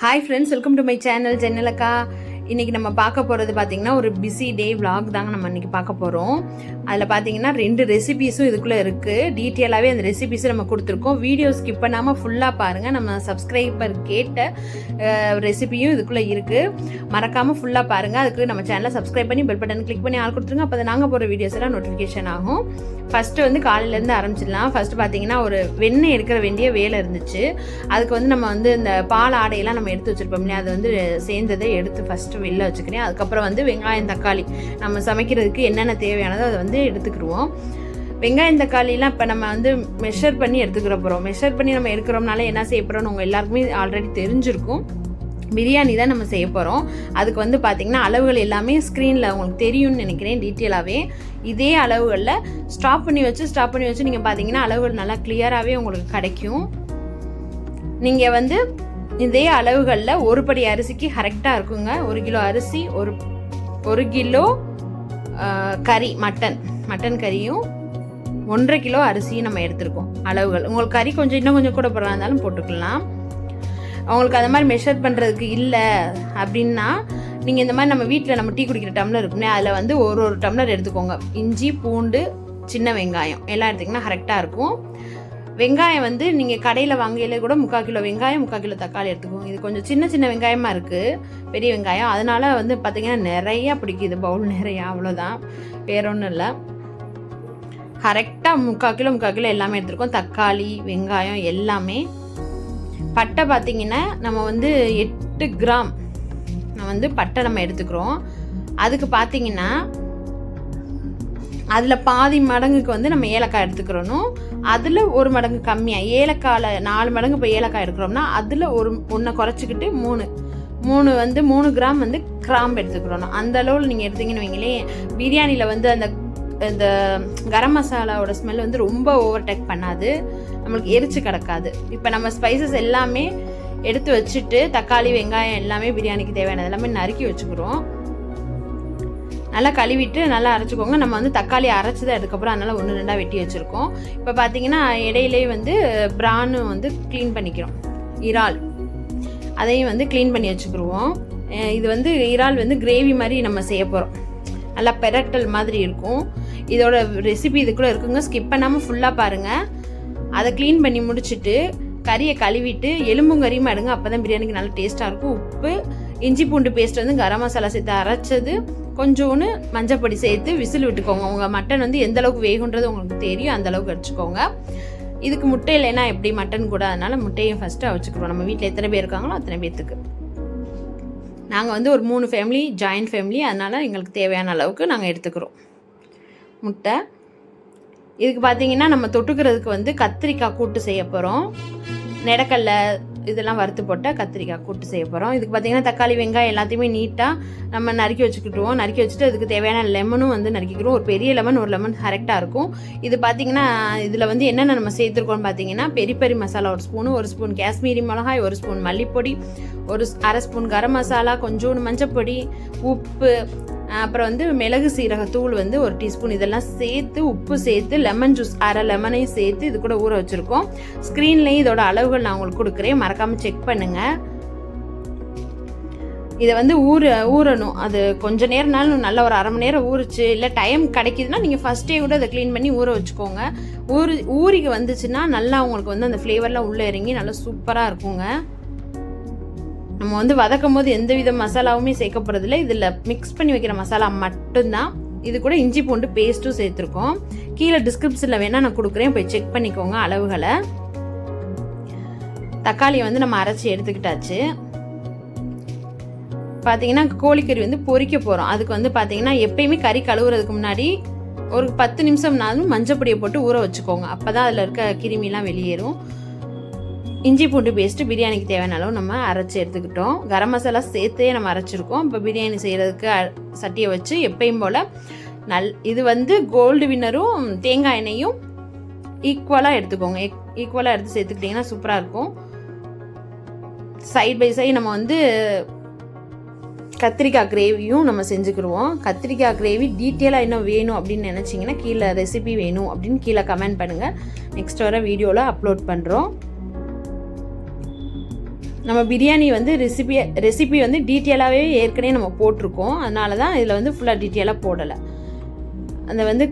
Hi friends, welcome to my channel ஜென்னலக்கா. இன்றைக்கி நம்ம பார்க்க போகிறது பார்த்திங்கன்னா ஒரு பிஸி டே vlog தாங்க நம்ம இன்றைக்கி பார்க்க போகிறோம். அதில் பார்த்திங்கன்னா 2 ரெசிபீஸும் இதுக்குள்ளே இருக்குது. டீட்டெயிலாகவே அந்த ரெசிபீஸும் நம்ம கொடுத்துருக்கோம். வீடியோ ஸ்கிப் பண்ணாமல் ஃபுல்லாக பாருங்கள். நம்ம சப்ஸ்கிரைபர் கேட்ட ரெசிபியும் இதுக்குள்ளே இருக்குது. மறக்காமல் ஃபுல்லாக பாருங்கள். அதுக்கு நம்ம சேனலை சப்ஸ்கிரைப் பண்ணி பெல் பட்டன் கிளிக் பண்ணி ஆள் கொடுத்துருங்க. அப்போ நாங்கள் போகிற வீடியோஸ் எல்லாம் நோட்டிஃபிகேஷன் ஆகும். ஃபஸ்ட்டு வந்து காலையிலேருந்து ஆரம்பிச்சிடலாம். ஃபஸ்ட்டு பார்த்திங்கன்னா ஒரு வெண்ணெய் எடுக்கிற வேண்டிய வேலை இருந்துச்சு. அதுக்கு வந்து நம்ம வந்து இந்த பால் ஆடையெல்லாம் நம்ம எடுத்து வச்சுருப்போம் இல்லையா, அது வந்து சேர்ந்ததை எடுத்து ஃபஸ்ட்டு வெளில வச்சுக்கிறேன். அதுக்கப்புறம் வந்து வெங்காயம் தக்காளி நம்ம சமைக்கிறதுக்கு என்னென்ன தேவையானதோ அதை வந்து எடுத்துக்கிடுவோம். வெங்காயம் தக்காளிலாம் இப்போ நம்ம வந்து மெஷர் பண்ணி எடுத்துக்கிற போகிறோம். மெஷர் பண்ணி நம்ம எடுக்கிறோம்னால என்ன செய்ய போகிறோம்னு உங்கள் எல்லாருக்குமே ஆல்ரெடி தெரிஞ்சிருக்கும். பிரியாணி தான் நம்ம செய்ய போகிறோம். அதுக்கு வந்து பார்த்திங்கன்னா அளவுகள் எல்லாமே ஸ்க்ரீனில் உங்களுக்கு தெரியும்னு நினைக்கிறேன். டீட்டெயிலாகவே இதே அளவுகளில் ஸ்டாப் பண்ணி வச்சு நீங்கள் பார்த்தீங்கன்னா அளவுகள் நல்லா கிளியராகவே உங்களுக்கு கிடைக்கும். நீங்கள் வந்து இதே அளவுகளில் ஒரு படி அரிசிக்கு கரெக்டாக இருக்குங்க. 1 கிலோ அரிசி, ஒரு கிலோ கறி, மட்டன் கறியும் 1.5 கிலோ அரிசியும் நம்ம எடுத்துருக்கோம். அளவுகள் உங்களுக்கு கறி இன்னும் கொஞ்சம் கூட போடுறதா இருந்தாலும் போட்டுக்கலாம். அவங்களுக்கு அந்த மாதிரி மெஷர் பண்ணுறதுக்கு இல்லை அப்படின்னா நீங்கள் இந்த மாதிரி நம்ம வீட்டில் நம்ம டீ குடிக்கிற டம்ளர் இருக்குன்னே அதில் வந்து ஒரு டம்ளர் எடுத்துக்கோங்க. இஞ்சி, பூண்டு, சின்ன வெங்காயம் எல்லாம் எடுத்திங்கன்னா கரெக்டாக இருக்கும். வெங்காயம் வந்து நீங்கள் கடையில் வாங்கையில கூட 3/4 கிலோ வெங்காயம், 3/4 கிலோ தக்காளி எடுத்துக்கோங்க. இது கொஞ்சம் சின்ன வெங்காயமாக இருக்குது, பெரிய வெங்காயம். அதனால் வந்து பார்த்திங்கன்னா நிறையா பிடிக்குது, பவுல் நிறையா, அவ்வளோதான், வேற ஒன்றும் இல்லை. கரெக்டாக 3/4 கிலோ எல்லாமே எடுத்துருக்கோம். தக்காளி, வெங்காயம் எல்லாமே. பட்டை பார்த்திங்கன்னா நம்ம வந்து 8 கிராம் வந்து பட்டை நம்ம எடுத்துக்கிறோம். அதுக்கு பார்த்திங்கன்னா அதில் பாதி மடங்குக்கு வந்து நம்ம ஏலக்காய் எடுத்துக்கிறோம். அதில் 1 மடங்கு கம்மியாக ஏலக்காயில் 4 மடங்கு இப்போ ஏலக்காய் எடுக்கிறோம்னா அதில் ஒன்றை குறைச்சிக்கிட்டு 3 கிராம் வந்து கிராம்பு எடுத்துக்கிறோம். அந்த அளவில் நீங்கள் எடுத்தீங்கன்னு வைங்களேன், பிரியாணியில் வந்து இந்த கரம் மசாலாவோட ஸ்மெல் வந்து ரொம்ப ஓவர்டேக் பண்ணாது, நம்மளுக்கு எரிச்சு கிடக்காது. இப்போ நம்ம ஸ்பைசஸ் எல்லாமே எடுத்து வச்சுட்டு தக்காளி, வெங்காயம் எல்லாமே பிரியாணிக்கு தேவையானது எல்லாமே நறுக்கி வச்சுக்கிறோம். நல்லா கழுவிட்டு நல்லா அரைச்சிக்கோங்க. நம்ம வந்து தக்காளி அரைச்சிதான் அதுக்கப்புறம் அதனால் 1-2 வெட்டி வச்சுருக்கோம். இப்போ பார்த்தீங்கன்னா இடையிலே வந்து பிரானு வந்து க்ளீன் பண்ணிக்கிறோம். இறால் அதையும் வந்து க்ளீன் பண்ணி வச்சுக்கிடுவோம். இது வந்து இறால் வந்து கிரேவி மாதிரி நம்ம செய்ய போகிறோம். நல்லா பெரட்டல் மாதிரி இருக்கும். இதோட ரெசிபி இதுக்குள்ளே இருக்குங்க, ஸ்கிப் பண்ணாமல் ஃபுல்லாக பாருங்கள். அதை க்ளீன் பண்ணி முடிச்சுட்டு கறியை கழுவிட்டு எலும்பும் கறியும் எடுங்க. அப்போ தான் பிரியாணிக்கு நல்லா டேஸ்ட்டாக இருக்கும். உப்பு, இஞ்சி பூண்டு பேஸ்ட் வந்து கரம் மசாலா சேர்த்து அரைச்சது, கொஞ்சோன்னு மஞ்சப்பொடி சேர்த்து விசில் விட்டுக்கோங்க. உங்கள் மட்டன் வந்து எந்த அளவுக்கு வேகுன்றது உங்களுக்கு தெரியும், அந்த அளவுக்கு அடிச்சுக்கோங்க. இதுக்கு முட்டை இல்லைன்னா எப்படி மட்டன் கூட, அதனால் முட்டையும் ஃபஸ்ட்டு அவிச்சுக்கிறோம். நம்ம வீட்டில் எத்தனை பேர் இருக்காங்களோ அத்தனை பேர்த்துக்கு. நாங்கள் வந்து ஒரு 3 ஃபேமிலி, ஜாயின்ட் ஃபேமிலி, அதனால் எங்களுக்கு தேவையான அளவுக்கு நாங்கள் எடுத்துக்கிறோம் முட்டை. இதுக்கு பார்த்திங்கன்னா நம்ம தொட்டுக்கிறதுக்கு வந்து கத்திரிக்காய் கூட்டு செய்ய போகிறோம். நெடக்கல்ல இதெல்லாம் வறுத்து போட்ட கத்திரிக்காய் கூட்டு செய்ய போகிறோம். இதுக்கு பார்த்திங்கன்னா தக்காளி, வெங்காயம் எல்லாத்தையுமே நீட்டாக நம்ம நறுக்கி வச்சுக்கிட்டுவோம். நறுக்கி வச்சுட்டு அதுக்கு தேவையான லெமனும் வந்து நறுக்கிக்கிறோம். ஒரு பெரிய லெமன், ஒரு லெமன் கரெக்டாக இருக்கும். இது பார்த்திங்கன்னா இதில் வந்து என்னென்ன நம்ம சேர்த்துருக்கோம்னு பார்த்திங்கன்னா பெரி மசாலா 1 ஸ்பூனு, 1 ஸ்பூன் காஷ்மீரி மிளகாய், 1 ஸ்பூன் மல்லிப்பொடி, 1/2 ஸ்பூன் கரம் மசாலா, கொஞ்சோண்டு மஞ்சப்பொடி, உப்பு, அப்புறம் வந்து மிளகு சீரகத்தூள் வந்து 1 டீஸ்பூன், இதெல்லாம் சேர்த்து உப்பு சேர்த்து லெமன் ஜூஸ் 1/2 லெமனையும் சேர்த்து இது கூட ஊற வச்சுருக்கோம். ஸ்க்ரீன்லேயும் இதோட அளவுகள் நான் உங்களுக்கு கொடுக்குறேன், மறக்காமல் செக் பண்ணுங்கள். இதை வந்து ஊறணும். அது கொஞ்சம் நேரம்னாலும் நல்லா ஒரு 1/2 மணி நேரம் ஊறிச்சு, இல்லை டைம் கிடைக்கிதுன்னா நீங்கள் ஃபஸ்ட்டே கூட அதை க்ளீன் பண்ணி ஊற வச்சுக்கோங்க. ஊறிக்கு வந்துச்சுன்னா நல்லா உங்களுக்கு வந்து அந்த ஃப்ளேவர்லாம் உள்ளே இறங்கி நல்லா சூப்பராக இருக்குங்க. நம்ம வந்து வதக்கும் போது எந்த வித மசாலாவுமே சேர்க்க போகிறதில்ல, இதில் மிக்ஸ் பண்ணி வைக்கிற மசாலா மட்டும்தான். இது கூட இஞ்சி பூண்டு பேஸ்ட்டும் சேர்த்துருக்கோம். கீழே டிஸ்கிரிப்ஷனில் வேணால் நான் கொடுக்குறேன், போய் செக் பண்ணிக்கோங்க அளவுகளை. தக்காளியை வந்து நம்ம அரைச்சி எடுத்துக்கிட்டாச்சு. பார்த்தீங்கன்னா கோழிக்கறி வந்து பொரிக்க போகிறோம். அதுக்கு வந்து பார்த்தீங்கன்னா எப்பயுமே கறி கழுவுறதுக்கு முன்னாடி ஒரு 10 நிமிஷம்னாலும் மஞ்சப்பொடியை போட்டு ஊற வச்சுக்கோங்க. அப்போ தான் அதில் இருக்க கிருமிலாம் வெளியேறும். இஞ்சி பூண்டு பேஸ்ட்டு பிரியாணிக்கு தேவையான அளவு நம்ம அரைச்சி எடுத்துக்கிட்டோம். கரம் மசாலா சேர்த்தே நம்ம அரைச்சிருக்கோம். இப்போ பிரியாணி செய்கிறதுக்கு சட்டியை வச்சு எப்பயும் போல் இது வந்து கோல்டு வின்னரும் தேங்காய் எண்ணெயும் ஈக்குவலாக எடுத்துக்கோங்க. ஈக்குவலாக எடுத்து சேர்த்துக்கிட்டிங்கன்னா சூப்பராக இருக்கும். சைட் பை சைடு நம்ம வந்து கத்திரிக்காய் கிரேவியும் நம்ம செஞ்சுக்கிடுவோம். கத்திரிக்காய் கிரேவி டீட்டெயிலாக இன்னும் வேணும் அப்படின்னு நினச்சிங்கன்னா கீழே ரெசிபி வேணும் அப்படின்னு கீழே கமெண்ட் பண்ணுங்கள். நெக்ஸ்ட் வர வீடியோவில் அப்லோட் பண்ணுறோம். நம்ம பிரியாணி வந்து ரெசிபி வந்து டீட்டெயிலாகவே ஏற்கனவே நம்ம போட்டிருக்கோம். அதனால தான் இதில் வந்து ஃபுல்லாக டீட்டெயிலாக போடலை. அந்த வந்து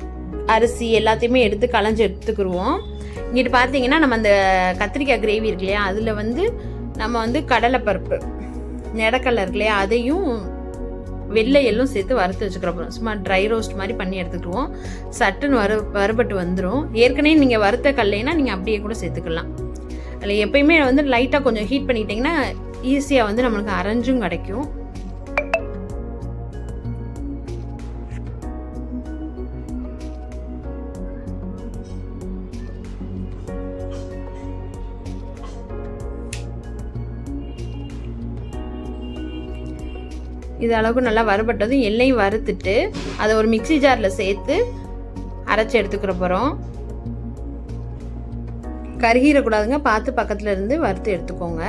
அரிசி எல்லாத்தையுமே எடுத்து களைஞ்சி எடுத்துக்கிடுவோம். இங்கிட்டு பார்த்தீங்கன்னா நம்ம அந்த கத்திரிக்காய் கிரேவி இருக்கு இல்லையா, அதில் வந்து நம்ம வந்து கடலைப்பருப்பு நெடக்கடலை இருக்கு இல்லையா, அதையும் வெள்ளை எள்ளும் சேர்த்து வறுத்து வச்சுக்கிறோம். சும்மா ட்ரை ரோஸ்ட் மாதிரி பண்ணி எடுத்துக்கிடுவோம். சட்டுன்னு வறுபட்டு வந்துடும். ஏற்கனவே நீங்கள் வறுத்த கடலைனா நீங்கள் அப்படியே கூட சேர்த்துக்கலாம். அதில் எப்பயுமே வந்து லைட்டாக கொஞ்சம் ஹீட் பண்ணிக்கிட்டிங்கன்னா ஈஸியாக வந்து நம்மளுக்கு அரைஞ்சும் கிடைக்கும். இது அளவுக்கு நல்லா வறுபட்டதும் எல்லையும் வறுத்துட்டு அதை ஒரு மிக்சி ஜாரில் சேர்த்து அரைச்சி எடுத்துக்கிற போகிறோம். கருகிடக்கூடாதுங்க, பார்த்து பக்கத்தில் இருந்து வறுத்து எடுத்துக்கோங்க.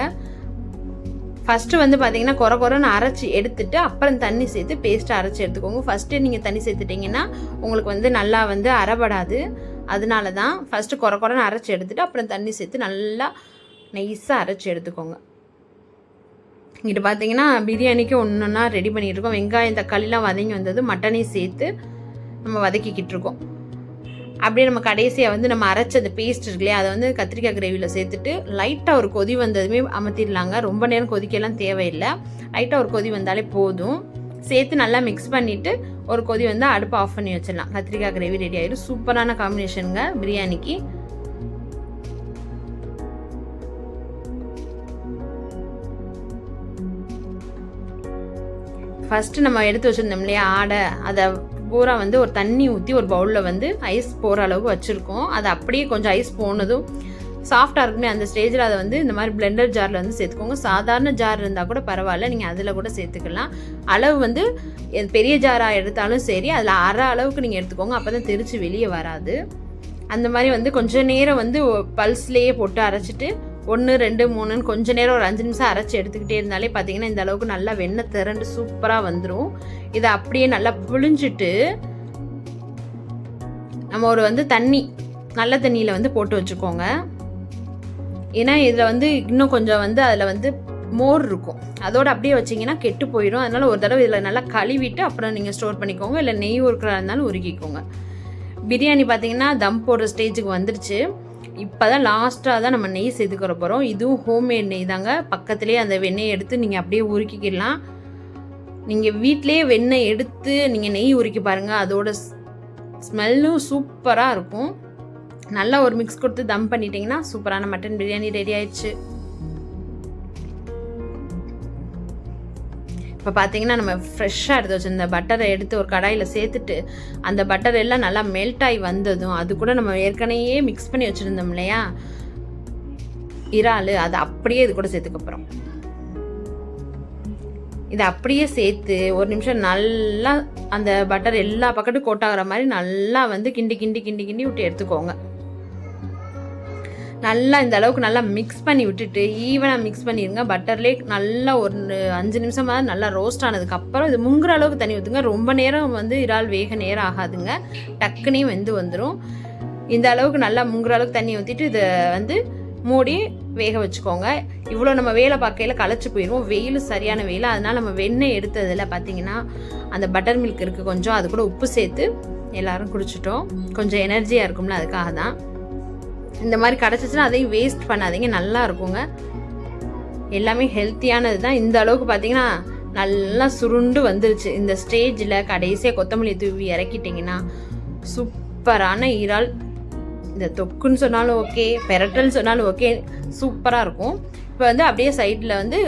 ஃபஸ்ட்டு வந்து பார்த்தீங்கன்னா குறைன்னு அரைச்சி எடுத்துட்டு அப்புறம் தண்ணி சேர்த்து பேஸ்ட்டு அரைச்சி எடுத்துக்கோங்க. ஃபஸ்ட்டு நீங்கள் தண்ணி சேர்த்துட்டிங்கன்னா உங்களுக்கு வந்து நல்லா வந்து அரைபடாது. அதனால தான் ஃபஸ்ட்டு குறைன்னு அரைச்சி எடுத்துட்டு அப்புறம் தண்ணி சேர்த்து நல்லா நைஸாக அரைச்சி எடுத்துக்கோங்க. இங்கிட்டு பார்த்தீங்கன்னா பிரியாணிக்கு ஒன்றுன்னா ரெடி பண்ணிகிட்டு இருக்கோம். வெங்காயம் தக்காளிலாம் வதங்கி வந்தது மட்டனையும் சேர்த்து நம்ம வதக்கிக்கிட்டு இருக்கோம். அப்படியே நம்ம கடைசியாக வந்து நம்ம அரைச்ச அந்த பேஸ்ட் இருக்கு இல்லையா, அதை வந்து கத்திரிக்காய் கிரேவியில் சேர்த்துட்டு லைட்டாக ஒரு கொதி வந்ததுமே அமர்த்திடலாங்க. ரொம்ப நேரம் கொதிக்கலாம் தேவையில்லை. லைட்டாக ஒரு கொதி வந்தாலே போதும். சேர்த்து நல்லா மிக்ஸ் பண்ணிவிட்டு ஒரு கொதி வந்து அடுப்பு ஆஃப் பண்ணி வச்சிடலாம். கத்திரிக்காய் கிரேவி ரெடி ஆகிடும். சூப்பரான காம்பினேஷனுங்க பிரியாணிக்கு. ஃபஸ்ட்டு நம்ம எடுத்து வச்சுருந்தோம் இல்லையா ஆடை, அதை பூரா வந்து ஒரு தண்ணி ஊற்றி ஒரு பவுலில் வந்து ஐஸ் போகிற அளவுக்கு வச்சுருக்கோம். அது அப்படியே கொஞ்சம் ஐஸ் போனதும் சாஃப்டாக இருக்குமே அந்த ஸ்டேஜில் அதை வந்து இந்த மாதிரி பிளெண்டர் ஜாரில் வந்து சேர்த்துக்கோங்க. சாதாரண ஜார் இருந்தால் கூட பரவாயில்ல, நீங்கள் அதில் கூட சேர்த்துக்கலாம். அளவு வந்து பெரிய ஜாராக எடுத்தாலும் சரி, அதில் அரை அளவுக்கு நீங்கள் எடுத்துக்கோங்க. அப்போ தான் தெரிச்சு வெளியே வராது. அந்த மாதிரி வந்து கொஞ்சம் நேரம் வந்து பல்ஸ்லேயே போட்டு அரைச்சிட்டு 1 2 3ன்னு கொஞ்சம் நேரம் ஒரு 5 நிமிஷம் அரைச்சி எடுத்துக்கிட்டே இருந்தாலே பார்த்தீங்கன்னா இந்த அளவுக்கு நல்லா வெண்ணெய் திரண்டு சூப்பராக வந்துடும். இதை அப்படியே நல்லா புழிஞ்சிட்டு நம்ம ஒரு வந்து நல்ல தண்ணியில் வந்து போட்டு வச்சுக்கோங்க. ஏன்னா இதில் வந்து இன்னும் கொஞ்சம் வந்து அதில் வந்து மோர் இருக்கும். அதோடு அப்படியே வச்சிங்கன்னா கெட்டு போயிடும். அதனால் ஒரு தடவை இதில் நல்லா கழுவிட்டு அப்புறம் நீங்கள் ஸ்டோர் பண்ணிக்கோங்க. இல்லை நெய் உருக்கிறா இருந்தாலும் உருக்கிக்கோங்க. பிரியாணி பார்த்தீங்கன்னா தம் போடுற ஸ்டேஜுக்கு வந்துருச்சு. இப்போ தான் லாஸ்ட்டாக தான் நம்ம நெய் சேர்த்துக்கிற போகிறோம். இதுவும் ஹோம்மேட் நெய் தாங்க. பக்கத்துலேயே அந்த வெண்ணெய் எடுத்து நீங்கள் அப்படியே உருக்கிக்கலாம். நீங்கள் வீட்டிலேயே வெண்ணெய் எடுத்து நீங்கள் நெய் உருக்கி பாருங்கள், அதோட ஸ்மெல்லும் சூப்பராக இருக்கும். நல்லா ஒரு மிக்ஸ் கொடுத்து தம் பண்ணிட்டீங்கன்னா சூப்பரான மட்டன் பிரியாணி ரெடி ஆயிடுச்சு. இப்போ பார்த்தீங்கன்னா நம்ம ஃப்ரெஷ்ஷாக எடுத்து வச்சுருந்த பட்டரை எடுத்து ஒரு கடாயில் சேர்த்துட்டு அந்த பட்டர் எல்லாம் நல்லா மெல்ட் ஆகி வந்ததும் அது கூட நம்ம ஏற்கனவே மிக்ஸ் பண்ணி வச்சுருந்தோம் இல்லையா இறால், அதை அப்படியே இது கூட சேர்த்துக்க போகிறோம். இதை அப்படியே சேர்த்து ஒரு நிமிஷம் நல்லா அந்த பட்டர் எல்லா பக்கத்தும் கோட்டாகிற மாதிரி நல்லா வந்து கிண்டி கிண்டி கிண்டி கிண்டி விட்டு எடுத்துக்கோங்க. நல்லா இந்த அளவுக்கு நல்லா மிக்ஸ் பண்ணி விட்டுட்டு ஈவனாக மிக்ஸ் பண்ணிடுங்க. பட்டர்லேயே நல்லா ஒரு 5 நிமிஷமாக நல்லா ரோஸ்ட் ஆனதுக்கப்புறம் இது முங்குற அளவுக்கு தண்ணி ஊற்றுங்க. ரொம்ப நேரம் வந்து இறால் வேக நேரம் ஆகாதுங்க, டக்குனே வெந்து வந்துடும். இந்த அளவுக்கு நல்லா முங்குற அளவுக்கு தண்ணி ஊற்றிட்டு இதை வந்து மூடி வேக வச்சுக்கோங்க. இவ்வளோ நம்ம வேலை பார்க்கையில் களைச்சி போயிடுவோம். வெயில் சரியான வெயில், அதனால் நம்ம வெண்ணெய் எடுத்ததில் பார்த்தீங்கன்னா அந்த பட்டர் மில்க் இருக்குது கொஞ்சம், அது கூட உப்பு சேர்த்து எல்லோரும் குடிச்சிட்டோம். கொஞ்சம் எனர்ஜியாக இருக்கும்ல, அதுக்காக தான். இந்த மாதிரி கிடச்சிச்சின்னா அதையும் வேஸ்ட் பண்ணாதீங்க, நல்லா இருக்குங்க. எல்லாமே ஹெல்த்தியானது தான். இந்த அளவுக்கு பார்த்தீங்கன்னா நல்லா சுருண்டு வந்துருச்சு. இந்த ஸ்டேஜில் கடைசியாக கொத்தமல்லி தூவி இறக்கிட்டிங்கன்னா சூப்பரான இறால், இந்த தொக்குன்னு சொன்னாலும் ஓகே, பெரட்டல்னு சொன்னாலும் ஓகே, சூப்பராக இருக்கும். இப்போ வந்து அப்படியே சைடில் வந்து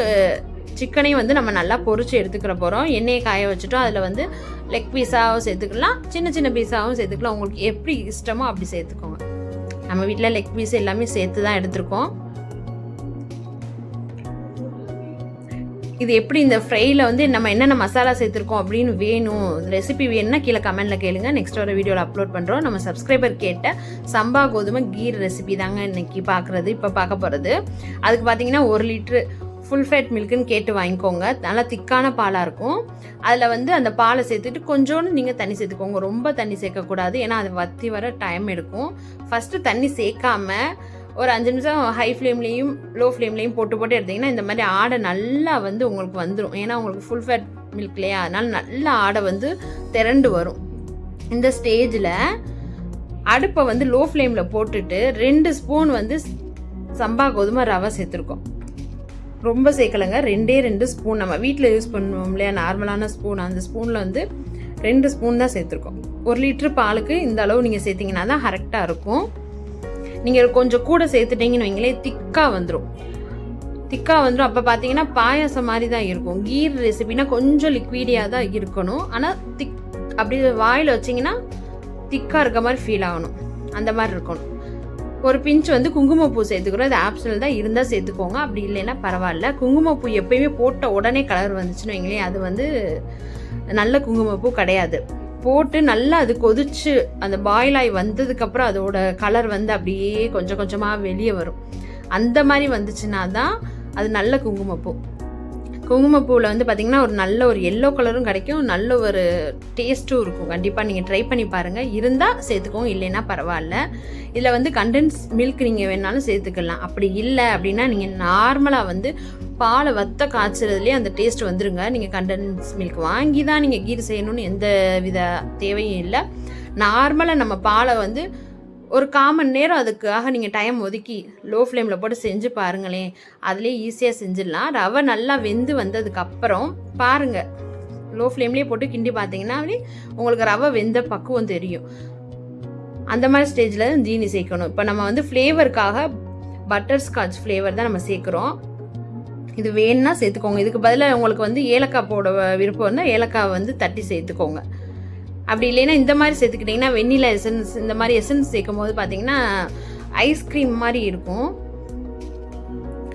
சிக்கனையும் வந்து நம்ம நல்லா பொரிச்சு எடுத்துக்கிற போகிறோம். எண்ணெயை காய வச்சுட்டோம். அதில் வந்து லெக் பீஸாகவும் சேர்த்துக்கலாம், சின்ன சின்ன பீஸாகவும் சேர்த்துக்கலாம். உங்களுக்கு எப்படி இஷ்டமோ அப்படி சேர்த்துக்கோங்க. நம்ம வீட்டில் லெக் பீஸ் எல்லாமே சேர்த்து தான் எடுத்திருக்கோம். இது எப்படி இந்த ஃப்ரையில் வந்து நம்ம என்னென்ன மசாலா சேர்த்துருக்கோம் அப்படின்னு வேணும், ரெசிபி வேணும்னா கீழே கமெண்ட்டில் கேளுங்க. நெக்ஸ்ட் ஒரு வீடியோவில் அப்லோட் பண்ணுறோம். நம்ம சப்ஸ்கிரைபர் கேட்ட சம்பா கோதுமை கீர் ரெசிபி தாங்க இன்றைக்கி இப்போ பார்க்க போகிறது. அதுக்கு பார்த்தீங்கன்னா 1 லிட்ரு ஃபுல் ஃபேட் மில்க்குன்னு கேட்டு வாங்கிக்கோங்க. நல்லா திக்கான பாலாக இருக்கும். அதில் வந்து அந்த பாலை சேர்த்துட்டு கொஞ்சோண்டு நீங்கள் தண்ணி சேர்த்துக்கோங்க. ரொம்ப தண்ணி சேர்க்கக்கூடாது, ஏன்னா அது வற்றி வர டைம் எடுக்கும். ஃபஸ்ட்டு தண்ணி சேர்க்காம ஒரு 5 நிமிஷம் ஹை ஃப்ளேம்லேயும் லோ ஃப்ளேம்லேயும் போட்டு எடுத்திங்கன்னா இந்த மாதிரி ஆடை நல்லா வந்து உங்களுக்கு வந்துடும். ஏன்னா உங்களுக்கு ஃபுல் ஃபேட் மில்க் இல்லையா, அதனால் நல்லா ஆடை வந்து திரண்டு வரும். இந்த ஸ்டேஜில் அடுப்பை வந்து லோ ஃப்ளேமில் போட்டுட்டு 2 ஸ்பூன் வந்து சம்பா கோதுமை ரவை சேர்த்துருக்கோம். ரொம்ப சேர்க்கலைங்க, 2 ஸ்பூன். நம்ம வீட்டில் யூஸ் பண்ணுவோம் இல்லையா நார்மலான ஸ்பூன், அந்த ஸ்பூனில் வந்து 2 ஸ்பூன் தான் சேர்த்துருக்கோம். 1 லிட்டர் பாலுக்கு இந்த அளவு நீங்கள் சேர்த்திங்கன்னா தான் கரெக்டாக இருக்கும். நீங்கள் கொஞ்சம் கூட சேர்த்துட்டிங்கன்னு வைங்களேன் திக்காக வந்துடும். அப்போ பார்த்தீங்கன்னா பாயாசம் மாதிரி தான் இருக்கும். கீர் ரெசிபினா கொஞ்சம் லிக்விடியாக தான் இருக்கணும், ஆனால் அப்படி வாயில் வச்சிங்கன்னா திக்காக இருக்க மாதிரி ஃபீல் ஆகணும், அந்த மாதிரி இருக்கணும். ஒரு பிஞ்ச் வந்து குங்குமப்பூ சேர்த்துக்கிறோம். அது ஆப்ஷனல் தான், இருந்தால் சேர்த்துக்கோங்க, அப்படி இல்லைன்னா பரவாயில்ல. குங்குமப்பூ எப்பயுமே போட்ட உடனே கலர் வந்துச்சுன்னு வைங்களேன் அது வந்து நல்ல குங்குமப்பூ கிடையாது. போட்டு நல்லா அது கொதிச்சு அந்த பாயில் ஆகி வந்ததுக்கப்புறம் அதோட கலர் வந்து அப்படியே கொஞ்சம் கொஞ்சமாக வெளியே வரும். அந்த மாதிரி வந்துச்சுன்னா தான் அது நல்ல குங்குமப்பூ. குங்குமப்பூவில் வந்து பார்த்திங்கன்னா ஒரு நல்ல ஒரு எல்லோ கலரும் கிடைக்கும், நல்ல ஒரு டேஸ்ட்டும் இருக்கும். கண்டிப்பாக நீங்கள் ட்ரை பண்ணி பாருங்கள், இருந்தால் சேர்த்துக்கோங்க, இல்லைன்னா பரவாயில்ல. இதில் வந்து கண்டென்ஸ் மில்க் நீங்கள் வேணாலும் சேர்த்துக்கலாம். அப்படி இல்லை அப்படின்னா நீங்கள் நார்மலாக வந்து பாலை வத்த காய்ச்சறதுலேயே அந்த டேஸ்ட் வந்துருங்க. நீங்கள் கண்டென்ஸ் மில்க் வாங்கி தான் நீங்கள் கீர் செய்யணும்னு எந்த வித தேவையும் இல்லை. நார்மலாக நம்ம பாலை வந்து ஒரு 1/4 மணி நேரம் அதுக்காக நீங்கள் டைம் ஒதுக்கி லோ ஃப்ளேமில் போட்டு செஞ்சு பாருங்களேன், அதுலேயே ஈஸியாக செஞ்சிடலாம். ரவை நல்லா வெந்து வந்ததுக்கப்புறம் பாருங்கள், லோ ஃப்ளேம்லேயே போட்டு கிண்டி பார்த்தீங்கன்னா உங்களுக்கு ரவை வெந்த பக்குவம் தெரியும். அந்த மாதிரி ஸ்டேஜில் ஜீனி சேர்க்கணும். இப்போ நம்ம வந்து ஃப்ளேவருக்காக பட்டர் ஸ்காட்ச் ஃப்ளேவர் தான் நம்ம சேர்க்குறோம். இது வேணுன்னா சேர்த்துக்கோங்க. இதுக்கு பதிலாக உங்களுக்கு வந்து ஏலக்காய் போட விருப்பம் இருந்தால் ஏலக்காய் வந்து தட்டி சேர்த்துக்கோங்க. அப்படி இல்லைன்னா இந்த மாதிரி சேர்த்துக்கிட்டிங்கன்னா வெண்ணிலா எசன்ஸ், இந்த மாதிரி எசன்ஸ் சேர்க்கும் போது பார்த்தீங்கன்னா ஐஸ்கிரீம் மாதிரி இருக்கும்.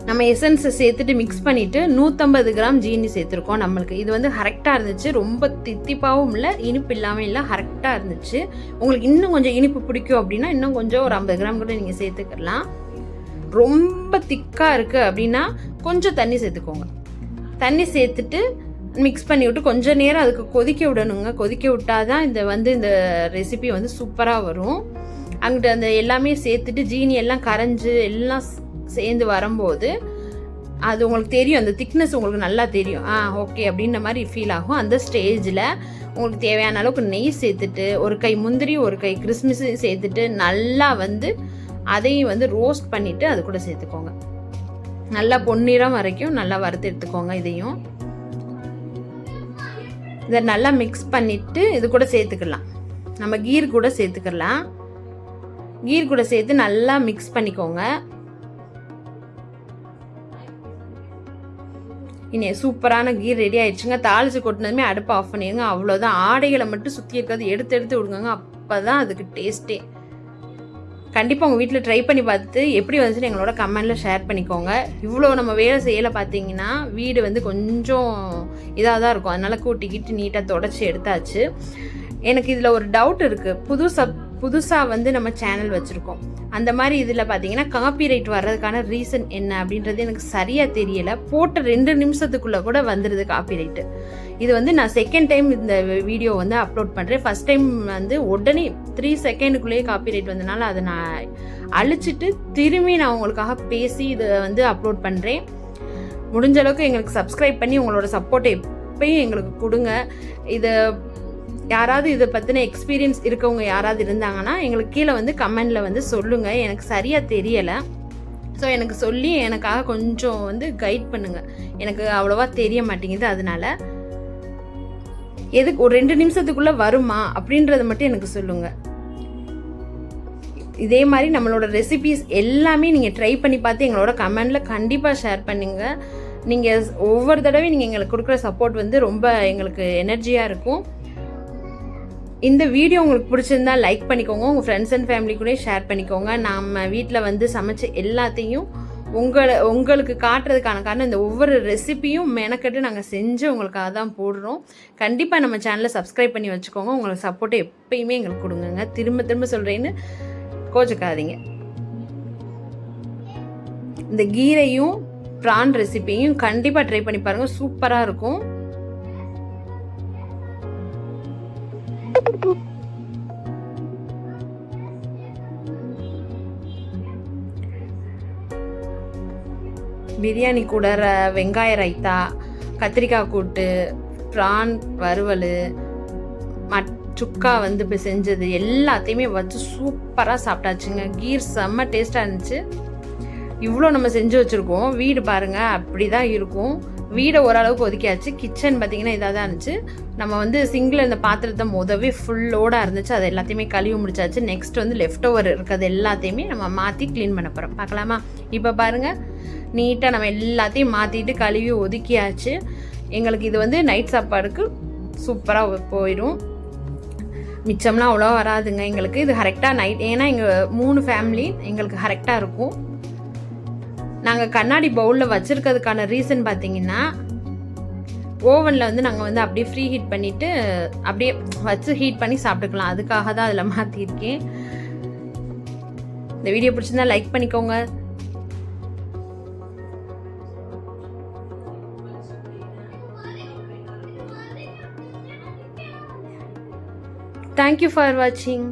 நம்ம எசன்ஸை சேர்த்துட்டு மிக்ஸ் பண்ணிவிட்டு 150 கிராம் ஜீனி சேர்த்துருக்கோம். நம்மளுக்கு இது வந்து கரெக்டாக இருந்துச்சு, ரொம்ப தித்திப்பாகவும் இல்லை இனிப்பு இல்லாமல் இல்லை, கரெக்டாக இருந்துச்சு. உங்களுக்கு இன்னும் கொஞ்சம் இனிப்பு பிடிக்கும் அப்படின்னா இன்னும் கொஞ்சம் ஒரு 50 கிராம் கூட நீங்கள் சேர்த்துக்கலாம். ரொம்ப திக்காக இருக்குது அப்படின்னா கொஞ்சம் தண்ணி சேர்த்துக்கோங்க. தண்ணி சேர்த்துட்டு மிக்ஸ் பண்ணி விட்டு கொஞ்சம் நேரம் அதுக்கு கொதிக்க விடணுங்க. கொதிக்க விட்டால் தான் இந்த ரெசிபி வந்து சூப்பராக வரும். அங்கிட்ட அந்த எல்லாமே சேர்த்துட்டு ஜீனி எல்லாம் கரைஞ்சி எல்லாம் சேர்ந்து வரும்போது அது உங்களுக்கு தெரியும், அந்த திக்னஸ் உங்களுக்கு நல்லா தெரியும். ஓகே அப்படின்ற மாதிரி ஃபீல் ஆகும். அந்த ஸ்டேஜில் உங்களுக்கு தேவையான அளவுக்கு நெய் சேர்த்துட்டு ஒரு கை முந்திரி ஒரு கை கிறிஸ்மஸ் சேர்த்துட்டு நல்லா வந்து அதையும் வந்து ரோஸ்ட் பண்ணிவிட்டு அது கூட சேர்த்துக்கோங்க. நல்லா பொன்னிறம் வரைக்கும் நல்லா வறுத்து எடுத்துக்கோங்க. இதை நல்லா மிக்ஸ் பண்ணிவிட்டு இது கூட சேர்த்துக்கலாம். நம்ம கீர் கூட சேர்த்துக்கலாம். கீர் கூட சேர்த்து நல்லா மிக்ஸ் பண்ணிக்கோங்க. இனி சூப்பரான கீர் ரெடி ஆயிடுச்சுங்க. தாளிச்சு கொட்டினதுமே அடுப்பை ஆஃப் பண்ணிடுங்க. அவ்வளோதான். ஆடைகளை மட்டும் சுற்றி இருக்கிறது எடுத்து விடுங்க. அப்போ தான் அதுக்கு டேஸ்ட்டே. கண்டிப்பாக உங்கள் வீட்டில் ட்ரை பண்ணி பார்த்துட்டு எப்படி வந்துச்சுன்னு எங்களோட கமெண்டில் ஷேர் பண்ணிக்கோங்க. இவ்வளோ நம்ம வேலை செய்யலை பார்த்தீங்கன்னா வீடு வந்து கொஞ்சம் இதாக தான் இருக்கும். அதனால் கூட்டிக்கிட்டு நீட்டாக தொடச்சி எடுத்தாச்சு. எனக்கு இதில் ஒரு டவுட் இருக்குது. புதுசாக வந்து நம்ம சேனல் வச்சுருக்கோம். அந்த மாதிரி இதில் பார்த்தீங்கன்னா காப்பிரைட் வர்றதுக்கான ரீசன் என்ன அப்படின்றது எனக்கு சரியாக தெரியலை. போட்ட 2 நிமிஷத்துக்குள்ளே கூட வந்துடுது காப்பிரைட்டு. இது வந்து நான் செகண்ட் டைம் இந்த வீடியோ வந்து அப்லோட் பண்ணுறேன். ஃபஸ்ட் டைம் வந்து உடனே 3 செகண்டுக்குள்ளேயே காப்பிரைட் வந்தனால அதை நான் அழிச்சிட்டு திரும்பி நான் உங்களுக்காக பேசி இதை வந்து அப்லோட் பண்ணுறேன். முடிஞ்ச அளவுக்கு எங்களுக்கு சப்ஸ்கிரைப் பண்ணி உங்களோட சப்போர்ட்டை எப்பயும் எங்களுக்கு கொடுங்க. இதை யாராவது இதை பற்றின எக்ஸ்பீரியன்ஸ் இருக்கவங்க யாராவது இருந்தாங்கன்னா எங்களுக்கு கீழே வந்து கமெண்டில் வந்து சொல்லுங்கள். எனக்கு சரியாக தெரியலை. ஸோ எனக்கு சொல்லி எனக்காக கொஞ்சம் வந்து கைட் பண்ணுங்கள். எனக்கு அவ்வளோவா தெரிய மாட்டேங்குது. அதனால எதுக்கு ஒரு 2 நிமிஷத்துக்குள்ளே வருமா அப்படின்றத மட்டும் எனக்கு சொல்லுங்கள். இதே மாதிரி நம்மளோட ரெசிபீஸ் எல்லாமே நீங்கள் ட்ரை பண்ணி பார்த்து எங்களோட கமெண்டில் கண்டிப்பாக ஷேர் பண்ணுங்கள். நீங்கள் ஒவ்வொரு தடவையும் நீங்கள் எங்களுக்கு கொடுக்குற சப்போர்ட் வந்து ரொம்ப எங்களுக்கு எனர்ஜியாக இருக்கும். இந்த வீடியோ உங்களுக்கு பிடிச்சிருந்தா லைக் பண்ணிக்கோங்க. உங்கள் ஃப்ரெண்ட்ஸ் அண்ட் ஃபேமிலி கூட ஷேர் பண்ணிக்கோங்க. நம்ம வீட்டில் வந்து சமைச்ச எல்லாத்தையும் உங்களுக்கு காட்டுறதுக்கான காரணம் இந்த ஒவ்வொரு ரெசிபியும் மெனக்கட்டு நாங்கள் செஞ்சு உங்களுக்காக தான் போடுறோம். கண்டிப்பாக நம்ம சேனலை சப்ஸ்கிரைப் பண்ணி வச்சுக்கோங்க. உங்களுக்கு சப்போர்ட்டை எப்பயுமே எங்களுக்கு கொடுங்க. திரும்ப சொல்கிறேன்னு கோச்சுக்காதீங்க. இந்த கீரையும் ப்ரான் ரெசிபியும் கண்டிப்பாக ட்ரை பண்ணி பாருங்கள். சூப்பராக இருக்கும். பிரியாணி கூட வெங்காய ரைத்தா, கத்திரிக்காய் கூட்டு, ப்ரான் வறுவல், சுக்கா வந்து இப்போ செஞ்சது எல்லாத்தையுமே வச்சு சூப்பராக சாப்பிட்டாச்சுங்க. கீர் செம்ம டேஸ்ட்டாக இருந்துச்சு. இவ்வளோ நம்ம செஞ்சு வச்சுருக்கோம். வீடு பாருங்கள் அப்படி தான் இருக்கும். வீடை ஓரளவுக்கு ஒதுக்கியாச்சு. கிச்சன் பார்த்திங்கன்னா இதாக தான் இருந்துச்சு. நம்ம வந்து சிங்கில் இந்த பாத்திரத்தை முதவே ஃபுல்லோடாக இருந்துச்சு. அது எல்லாத்தையுமே கழுவி முடிச்சாச்சு. நெக்ஸ்ட் வந்து லெஃப்ட் ஓவர் இருக்கிறது எல்லாத்தையுமே நம்ம மாற்றி க்ளீன் பண்ண போகிறோம். பார்க்கலாமா? இப்போ பாருங்கள், நீட்டாக நம்ம எல்லாத்தையும் மாற்றிட்டு கழுவி ஒதுக்கியாச்சு. எங்களுக்கு இது வந்து நைட் சாப்பாடுக்கு சூப்பராக போயிடும். மிச்சம்லாம் அவ்வளோ வராதுங்க எங்களுக்கு. இது கரெக்டாக நைட், ஏன்னா எங்கள் 3 ஃபேமிலி எங்களுக்கு கரெக்டாக இருக்கும். நாங்கள் கண்ணாடி பவுலில் வச்சுருக்கிறதுக்கான ரீசன் பார்த்தீங்கன்னா, ஓவனில் வந்து நாங்கள் வந்து அப்படியே ஃப்ரீ ஹீட் பண்ணிவிட்டு அப்படியே வச்சு ஹீட் பண்ணி சாப்பிட்டுக்கலாம். அதுக்காக தான் அதில் மாற்றிருக்கேன். இந்த வீடியோ பிடிச்சிருந்தா லைக் பண்ணிக்கோங்க. Thank you for watching.